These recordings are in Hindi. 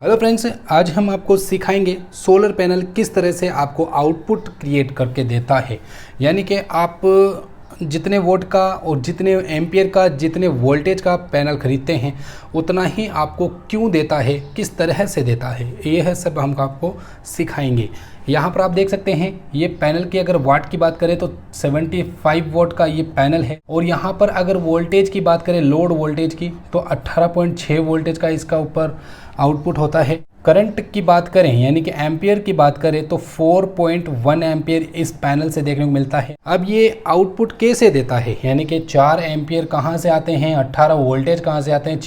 हेलो फ्रेंड्स, आज हम आपको सिखाएंगे सोलर पैनल किस तरह से आपको आउटपुट क्रिएट करके देता है। यानी कि आप जितने वोट का और जितने एम्पियर का जितने वोल्टेज का पैनल खरीदते हैं उतना ही आपको क्यों देता है, किस तरह से देता है, ये है सब हम आपको सिखाएंगे। यहाँ पर आप देख सकते हैं ये पैनल की अगर वाट की बात करें तो 75 वोट का ये पैनल है। और यहाँ पर अगर वोल्टेज की बात करें, लोड वोल्टेज की, तो 18.6 वोल्टेज का इसका ऊपर आउटपुट होता है। करंट की बात करें यानी कि एम्पियर की बात करें तो 4.1 एम्पियर इस पैनल से देखने को मिलता है। अब ये आउटपुट कैसे देता है, यानी कि 4 एम्पियर कहाँ से आते हैं, 18 वोल्टेज कहाँ से आते हैं,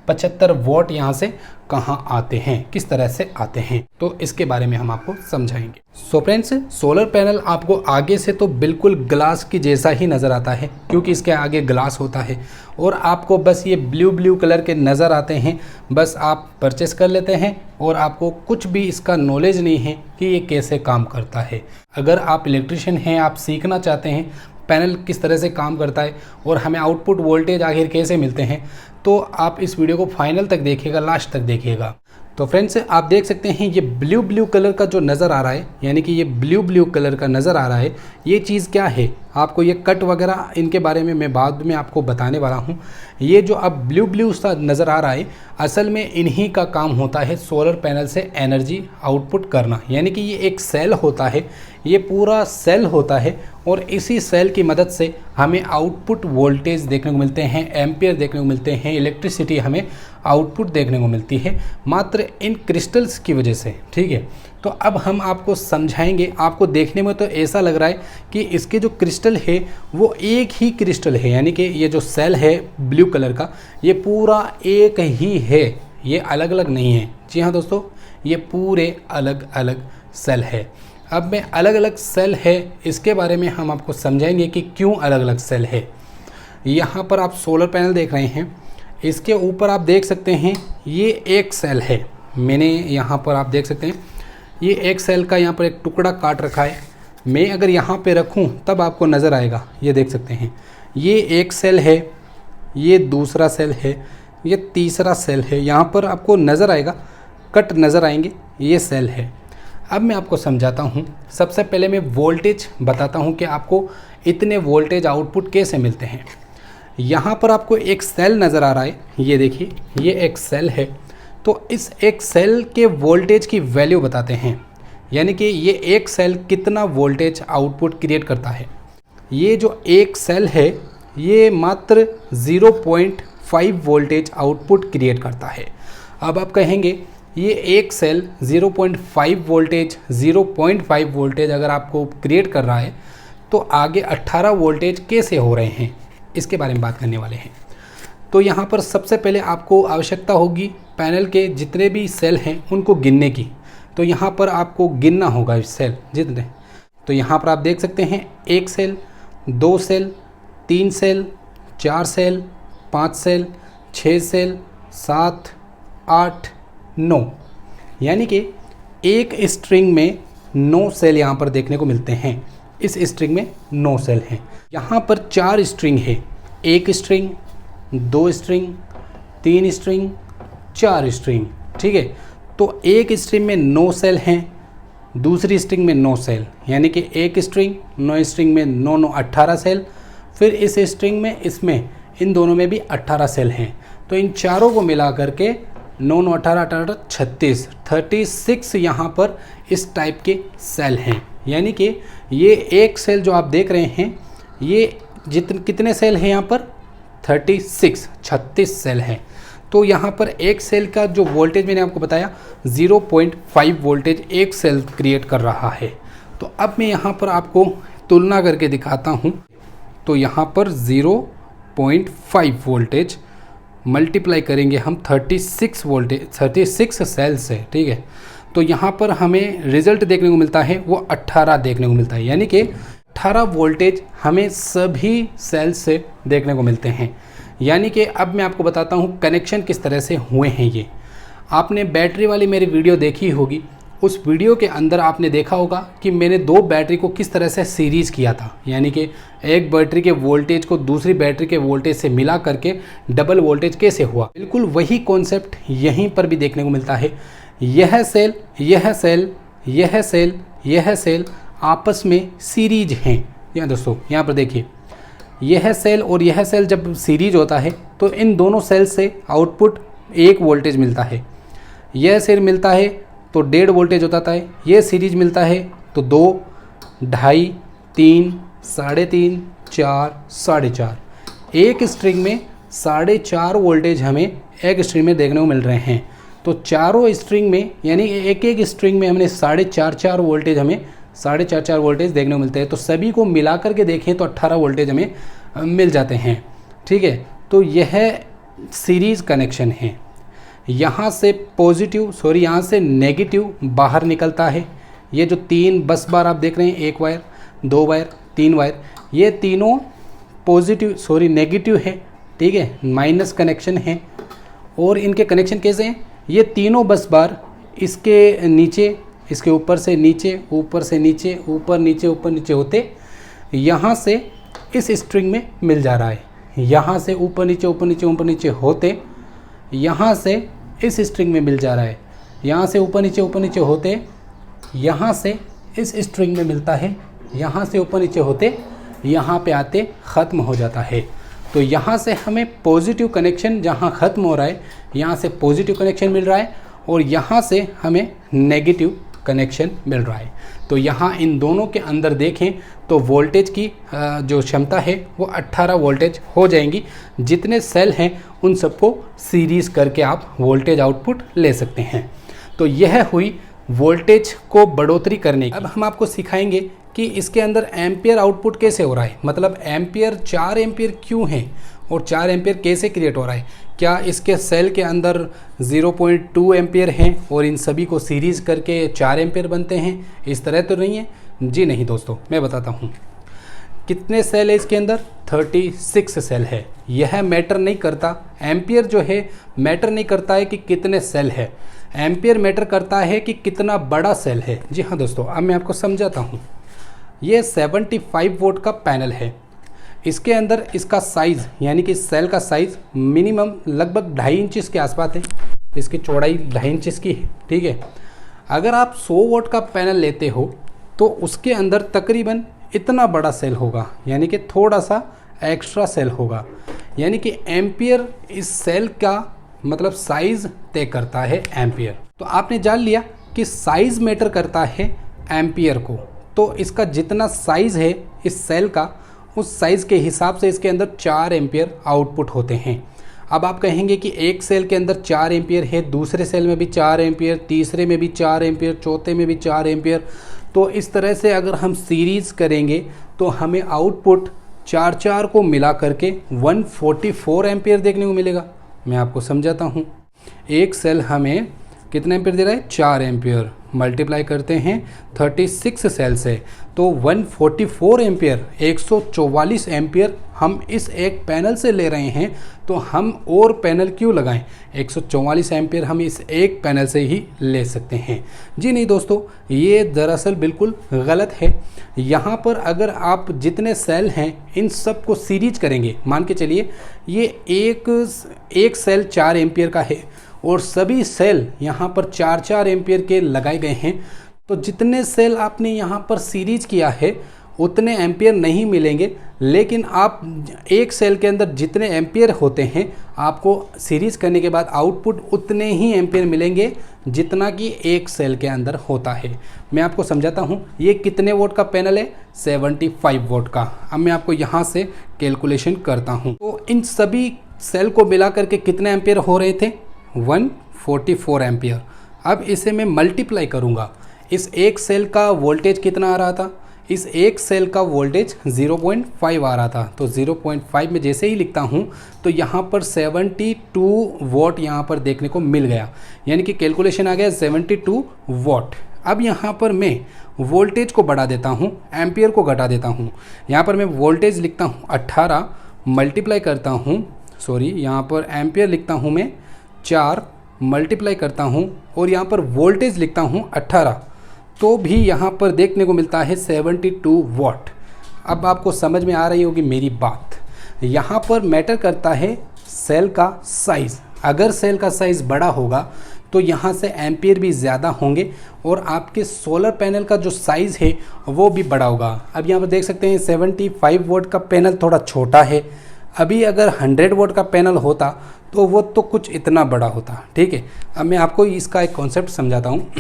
75 वोट यहाँ से कहाँ आते हैं, किस तरह से आते हैं, तो इसके बारे में हम आपको समझाएंगे। सो फ्रेंड्स, सोलर पैनल आपको आगे से तो बिल्कुल ग्लास की जैसा ही नज़र आता है, क्योंकि इसके आगे ग्लास होता है और आपको बस ये ब्लू कलर के नज़र आते हैं। बस आप परचेस कर लेते हैं और आपको कुछ भी इसका नॉलेज नहीं है कि ये कैसे काम करता है। अगर आप इलेक्ट्रिशियन हैं, आप सीखना चाहते हैं पैनल किस तरह से काम करता है और हमें आउटपुट वोल्टेज आखिर कैसे मिलते हैं, तो आप इस वीडियो को फाइनल तक देखिएगा, लास्ट तक देखिएगा। तो फ्रेंड्स, आप देख सकते हैं ये ब्लू कलर का जो नज़र आ रहा है, यानी कि ये ब्लू कलर का नज़र आ रहा है, ये चीज़ क्या है, आपको ये कट वगैरह इनके बारे में मैं बाद में आपको बताने वाला हूँ। ये जो अब ब्लू सा नज़र आ रहा है, असल में इन्हीं का काम होता है सोलर पैनल से एनर्जी आउटपुट करना। यानी कि ये एक सेल होता है, ये पूरा सेल होता है और इसी सेल की मदद से हमें आउटपुट वोल्टेज देखने को मिलते हैं, एम्पियर देखने को मिलते हैं, इलेक्ट्रिसिटी हमें आउटपुट देखने को मिलती है मात्र इन क्रिस्टल्स की वजह से। ठीक है, तो अब हम आपको समझाएंगे। आपको देखने में तो ऐसा लग रहा है कि इसके जो क्रिस्टल है वो एक ही क्रिस्टल है, यानी कि ये जो सेल है ब्लू कलर का ये पूरा एक ही है, ये अलग अलग नहीं है। जी हाँ दोस्तों, ये पूरे अलग अलग सेल है। अब मैं अलग अलग सेल है इसके बारे में हम आपको समझाएंगे कि क्यों अलग अलग सेल है। यहाँ पर आप सोलर पैनल देख रहे हैं, इसके ऊपर आप देख सकते हैं ये एक सेल है। मैंने यहाँ पर आप देख सकते हैं ये एक सेल का यहाँ पर एक टुकड़ा काट रखा है। मैं अगर यहाँ पे रखूँ तब आपको नज़र आएगा। ये देख सकते हैं ये एक सेल है, ये दूसरा सेल है, ये तीसरा सेल है। यहाँ पर आपको नज़र आएगा, कट नज़र आएंगे, ये सेल है। अब मैं आपको समझाता हूँ। सबसे पहले मैं वोल्टेज बताता हूँ कि आपको इतने वोल्टेज आउटपुट कैसे मिलते हैं। यहाँ पर आपको एक सेल नज़र आ रहा है, ये देखिए ये एक सेल है। तो इस एक सेल के वोल्टेज की वैल्यू बताते हैं, यानी कि ये एक सेल कितना वोल्टेज आउटपुट क्रिएट करता है। ये जो एक सेल है ये मात्र 0.5 वोल्टेज आउटपुट क्रिएट करता है। अब आप कहेंगे ये एक सेल 0.5 वोल्टेज अगर आपको क्रिएट कर रहा है तो आगे 18 वोल्टेज कैसे हो रहे हैं, इसके बारे में बात करने वाले हैं। तो यहाँ पर सबसे पहले आपको आवश्यकता होगी पैनल के जितने भी सेल हैं उनको गिनने की। तो यहाँ पर आपको गिनना होगा सेल जितने। तो यहाँ पर आप देख सकते हैं एक cell, 2 cell, 3 cell, 4 cell, 5 cell, 6 cell, 7, 8, 9, यानी कि एक स्ट्रिंग में 9 सेल यहाँ पर देखने को मिलते हैं। इस स्ट्रिंग में 9 सेल हैं। यहाँ पर 4 स्ट्रिंग है, एक स्ट्रिंग, 2 स्ट्रिंग, 3 स्ट्रिंग, 4 स्ट्रिंग। ठीक है, तो एक स्ट्रिंग में 9 सेल हैं, दूसरी स्ट्रिंग में 9 सेल, यानी कि एक स्ट्रिंग 9 स्ट्रिंग में 9 18 सेल। फिर इस स्ट्रिंग में इसमें इन दोनों में भी 18 सेल हैं। तो इन चारों को मिला करके 9 9 18 18 36 यहाँ पर इस टाइप के सेल हैं। यानी कि ये एक सेल जो आप देख रहे हैं ये कितने सेल हैं यहाँ पर 36 सेल हैं। तो यहाँ पर एक सेल का जो वोल्टेज मैंने आपको बताया 0.5 वोल्टेज एक सेल क्रिएट कर रहा है। तो अब मैं यहाँ पर आपको तुलना करके दिखाता हूँ। तो यहाँ पर 0.5 वोल्टेज मल्टीप्लाई करेंगे हम 36 सेल से। ठीक है, तो यहाँ पर हमें रिज़ल्ट देखने को मिलता है वो 18 देखने को मिलता है, यानी कि 18 वोल्टेज हमें सभी सेल से देखने को मिलते हैं। यानी कि अब मैं आपको बताता हूँ कनेक्शन किस तरह से हुए हैं। ये आपने बैटरी वाली मेरी वीडियो देखी होगी, उस वीडियो के अंदर आपने देखा होगा कि मैंने 2 बैटरी को किस तरह से सीरीज किया था, यानी कि एक बैटरी के वोल्टेज को दूसरी बैटरी के वोल्टेज से मिला करके डबल वोल्टेज कैसे हुआ। बिल्कुल वही कॉन्सेप्ट यहीं पर भी देखने को मिलता है। यह सेल, यह सेल, यह सेल, यह सेल आपस में सीरीज हैं। यहाँ दोस्तों यहाँ पर देखिए, यह सेल और यह सेल जब सीरीज होता है तो इन दोनों सेल से आउटपुट 1 वोल्टेज मिलता है। यह सेल मिलता है तो 1.5 वोल्टेज होता है। यह सीरीज मिलता है तो 2, 2.5, 3, 3.5, 4, 4.5। एक स्ट्रिंग में 4.5 वोल्टेज हमें एक स्ट्रिंग में देखने को मिल रहे हैं। तो चारों स्ट्रिंग में, यानी एक स्ट्रिंग में हमने 4.5 वोल्टेज हमें 4.5 वोल्टेज देखने को मिलते हैं। तो सभी को मिला करके देखें तो 18 वोल्टेज हमें मिल जाते हैं। ठीक है, तो यह सीरीज कनेक्शन है। यहाँ से यहाँ से नेगेटिव बाहर निकलता है। ये जो 3 बस बार आप देख रहे हैं, 1 वायर, 2 वायर, 3 वायर, ये तीनों नेगेटिव है। ठीक है, माइनस कनेक्शन है। और इनके कनेक्शन कैसे हैं? ये तीनों बस बार इसके नीचे, इसके ऊपर से नीचे, ऊपर से नीचे, ऊपर नीचे, ऊपर नीचे होते यहाँ से इस स्ट्रिंग में मिल जा रहा है। यहाँ से ऊपर नीचे, ऊपर नीचे, ऊपर नीचे होते यहाँ से इस स्ट्रिंग में मिल जा रहा है। यहाँ से ऊपर नीचे होते यहाँ से इस स्ट्रिंग में मिलता है। यहाँ से ऊपर नीचे होते यहाँ पे आते ख़त्म हो जाता है। तो यहाँ से हमें पॉजिटिव कनेक्शन जहाँ ख़त्म हो रहा है, यहाँ से पॉजिटिव कनेक्शन मिल रहा है और यहाँ से हमें नेगेटिव कनेक्शन मिल रहा है। तो यहाँ इन दोनों के अंदर देखें तो वोल्टेज की जो क्षमता है वो 18 वोल्टेज हो जाएंगी। जितने सेल हैं उन सबको सीरीज़ करके आप वोल्टेज आउटपुट ले सकते हैं। तो यह हुई वोल्टेज को बढ़ोतरी करने की। अब हम आपको सिखाएंगे कि इसके अंदर एम्पियर आउटपुट कैसे हो रहा है, मतलब एम्पियर 4 एम्पियर क्यों है और 4 एम्पियर कैसे क्रिएट हो रहा है। क्या इसके सेल के अंदर 0.2 एम्पियर हैं और इन सभी को सीरीज़ करके 4 एम्पियर बनते हैं, इस तरह तो नहीं है जी। नहीं दोस्तों, मैं बताता हूँ कितने सेल है इसके अंदर। 36 सेल है। यह मैटर नहीं करता, एम्पियर जो है मैटर नहीं करता है कि कितने सेल है, एम्पियर मैटर करता है कि कितना बड़ा सेल है। जी हाँ दोस्तों, अब मैं आपको समझाता हूँ। ये 75 वोल्ट का पैनल है। इसके अंदर इसका साइज़, यानी कि सेल का साइज़ मिनिमम लगभग 2.5 इंच के आसपास है। इसकी चौड़ाई 2.5 इंच की है। ठीक है, अगर आप 100 वोल्ट का पैनल लेते हो तो उसके अंदर तकरीबन इतना बड़ा सेल होगा, यानी कि थोड़ा सा एक्स्ट्रा सेल होगा। यानी कि एम्पियर इस सेल का मतलब साइज़ तय करता है, एम्पियर। तो आपने जान लिया कि साइज़ मैटर करता है एम्पियर को। तो इसका जितना साइज़ है इस सेल का, उस साइज़ के हिसाब से इसके अंदर 4 एम्पियर आउटपुट होते हैं। अब आप कहेंगे कि एक सेल के अंदर 4 एम्पियर है, दूसरे सेल में भी 4 एम्पियर, तीसरे में भी 4 एम्पियर, चौथे में भी 4 एम्पियर। तो इस तरह से अगर हम सीरीज़ करेंगे तो हमें आउटपुट 4 को मिला करके 144 एम्पियर देखने को मिलेगा। मैं आपको समझाता हूँ। एक सेल हमें कितने एम्पियर दे रहा है? 4 एम्पियर। मल्टीप्लाई करते हैं 36 सेल से तो 144 एम्पियर, 144 एम्पियर हम इस एक पैनल से ले रहे हैं। तो हम और पैनल क्यों लगाएं? 144 एम्पियर हम इस एक पैनल से ही ले सकते हैं। जी नहीं दोस्तों, ये दरअसल बिल्कुल गलत है। यहाँ पर अगर आप जितने सेल हैं इन सब को सीरीज करेंगे, मान के चलिए ये एक सेल 4 एम्पियर का है और सभी सेल यहाँ पर 4 एम्पियर के लगाए गए हैं। तो जितने सेल आपने यहाँ पर सीरीज किया है उतने एम्पियर नहीं मिलेंगे, लेकिन आप एक सेल के अंदर जितने एम्पियर होते हैं आपको सीरीज करने के बाद आउटपुट उतने ही एम्पियर मिलेंगे जितना कि एक सेल के अंदर होता है। मैं आपको समझाता हूँ। ये कितने वोल्ट का पैनल है? 75 वोल्ट का। अब मैं आपको यहाँ से कैलकुलेशन करता हूँ। तो इन सभी सेल को मिला करके कितने एम्पियर हो रहे थे? 144 एम्पियर। अब इसे मैं मल्टीप्लाई करूँगा। इस एक सेल का वोल्टेज कितना आ रहा था? इस एक सेल का वोल्टेज 0.5 आ रहा था। तो 0.5 में जैसे ही लिखता हूँ तो यहाँ पर 72 वोट यहाँ पर देखने को मिल गया, यानी कि कैलकुलेशन आ गया 72 वोट। अब यहाँ पर मैं वोल्टेज को बढ़ा देता हूँ, एम्पियर को घटा देता हूँ। यहाँ पर मैं वोल्टेज लिखता हूँ 18, मल्टीप्लाई करता हूँ, यहाँ पर एम्पियर लिखता हूँ मैं 4, मल्टीप्लाई करता हूँ और यहाँ पर वोल्टेज लिखता हूँ 18, तो भी यहाँ पर देखने को मिलता है 72 वॉट। अब आपको समझ में आ रही होगी मेरी बात। यहाँ पर मैटर करता है सेल का साइज़। अगर सेल का साइज़ बड़ा होगा तो यहाँ से एम्पियर भी ज़्यादा होंगे और आपके सोलर पैनल का जो साइज़ है वो भी बड़ा होगा। अब यहाँ पर देख सकते हैं 75 वोट का पैनल थोड़ा छोटा है। अभी अगर 100 वोट का पैनल होता तो वो तो कुछ इतना बड़ा होता। ठीक है, अब मैं आपको इसका एक कॉन्सेप्ट समझाता हूँ।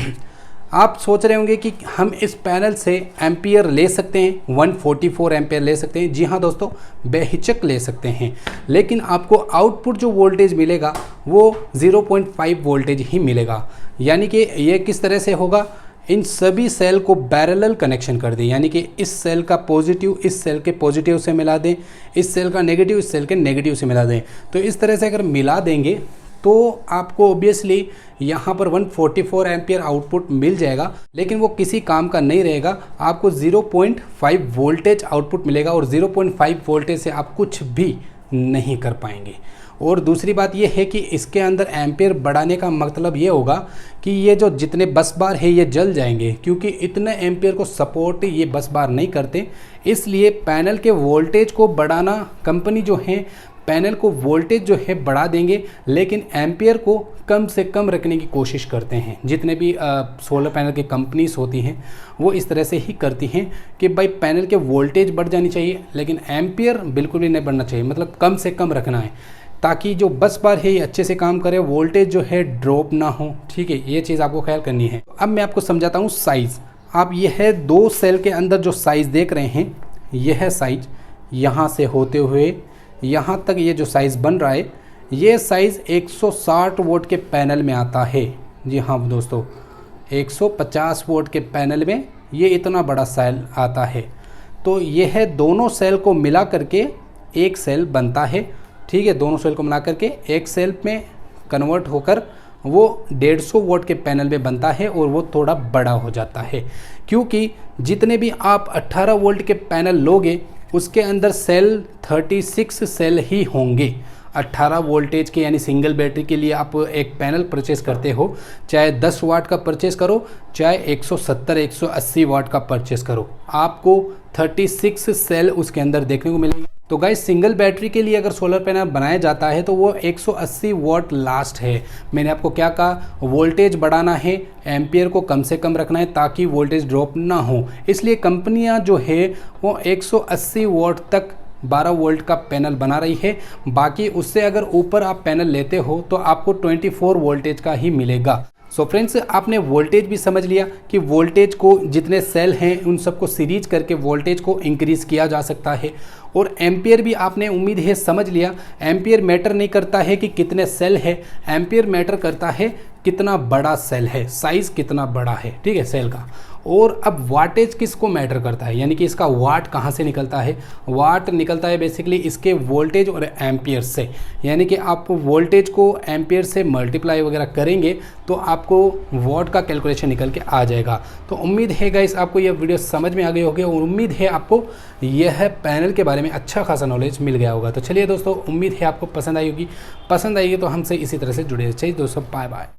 आप सोच रहे होंगे कि हम इस पैनल से एम्पियर ले सकते हैं, 144 एम्पियर ले सकते हैं। जी हाँ दोस्तों, बेहिचक ले सकते हैं, लेकिन आपको आउटपुट जो वोल्टेज मिलेगा वो 0.5 वोल्टेज ही मिलेगा। यानी कि ये किस तरह से होगा, इन सभी सेल को पैरेलल कनेक्शन कर दें, यानी कि इस सेल का पॉजिटिव इस सेल के पॉजिटिव से मिला दें, इस सेल का नेगेटिव इस सेल के नेगेटिव से मिला दें। तो इस तरह से अगर मिला देंगे तो आपको ऑब्वियसली यहाँ पर 144 एम्पियर आउटपुट मिल जाएगा, लेकिन वो किसी काम का नहीं रहेगा। आपको 0.5 वोल्टेज आउटपुट मिलेगा और 0.5 वोल्टेज से आप कुछ भी नहीं कर पाएंगे। और दूसरी बात ये है कि इसके अंदर एम्पियर बढ़ाने का मतलब ये होगा कि ये जो जितने बस बार है ये जल जाएंगे, क्योंकि इतने एम्पियर को सपोर्ट ये बस बार नहीं करते। इसलिए पैनल के वोल्टेज को बढ़ाना, कंपनी जो है पैनल को वोल्टेज जो है बढ़ा देंगे, लेकिन एम्पियर को कम से कम रखने की कोशिश करते हैं। जितने भी सोलर पैनल की कंपनीज होती हैं वो इस तरह से ही करती हैं कि भाई पैनल के वोल्टेज बढ़ जानी चाहिए लेकिन एम्पियर बिल्कुल भी नहीं बढ़ना चाहिए, मतलब कम से कम रखना है, ताकि जो बस बार है ये अच्छे से काम करे, वोल्टेज जो है ड्रॉप ना हो। ठीक है, ये चीज़ आपको ख्याल करनी है। अब मैं आपको समझाता हूँ साइज़। आप यह 2 सेल के अंदर जो साइज़ देख रहे हैं, यह साइज यहाँ से होते हुए यहाँ तक ये जो साइज़ बन रहा है, ये साइज़ 160 वोट के पैनल में आता है। जी हाँ दोस्तों, 150 वोट के पैनल में ये इतना बड़ा सेल आता है। तो यह दोनों सेल को मिला करके एक सेल बनता है। ठीक है, दोनों सेल को मिला करके एक सेल में कन्वर्ट होकर वो 150 वोट के पैनल में बनता है और वो थोड़ा बड़ा हो जाता है, क्योंकि जितने भी आप 18 वोल्ट के पैनल लोगे उसके अंदर सेल 36 सेल ही होंगे। 18 वोल्टेज के यानी सिंगल बैटरी के लिए आप एक पैनल परचेस करते हो, चाहे 10 वाट का परचेस करो चाहे 170-180 वाट का परचेस करो, आपको 36 सेल उसके अंदर देखने को मिलेंगे। तो गाइस, सिंगल बैटरी के लिए अगर सोलर पैनल बनाया जाता है तो वो 180 वाट लास्ट है। मैंने आपको क्या कहा, वोल्टेज बढ़ाना है, एम्पियर को कम से कम रखना है ताकि वोल्टेज ड्रॉप ना हो। इसलिए कंपनियां जो है वो 180 वाट तक 12 वोल्ट का पैनल बना रही है। बाकी उससे अगर ऊपर आप पैनल लेते हो तो आपको 24 वोल्टेज का ही मिलेगा। सो फ्रेंड्स, आपने वोल्टेज भी समझ लिया कि वोल्टेज को जितने सेल हैं उन सबको सीरीज करके वोल्टेज को इंक्रीज़ किया जा सकता है। और एम्पियर भी आपने उम्मीद है समझ लिया। एम्पियर मैटर नहीं करता है कि कितने सेल है, एम्पियर मैटर करता है कितना बड़ा सेल है, साइज़ कितना बड़ा है। ठीक है, सेल का। और अब वाटेज किसको मैटर करता है, यानी कि इसका वाट कहाँ से निकलता है। वाट निकलता है बेसिकली इसके वोल्टेज और एम्पियर से, यानी कि आप वोल्टेज को एम्पियर से मल्टीप्लाई वगैरह करेंगे तो आपको वाट का कैलकुलेशन निकल के आ जाएगा। तो उम्मीद है गाइस आपको यह वीडियो समझ में आ गई होगी और उम्मीद है आपको यह पैनल के बारे में अच्छा खासा नॉलेज मिल गया होगा। तो चलिए दोस्तों, उम्मीद है आपको पसंद आई होगी। पसंद आएगी तो हमसे इसी तरह से जुड़े रहिए। दोस्तों, बाय बाय।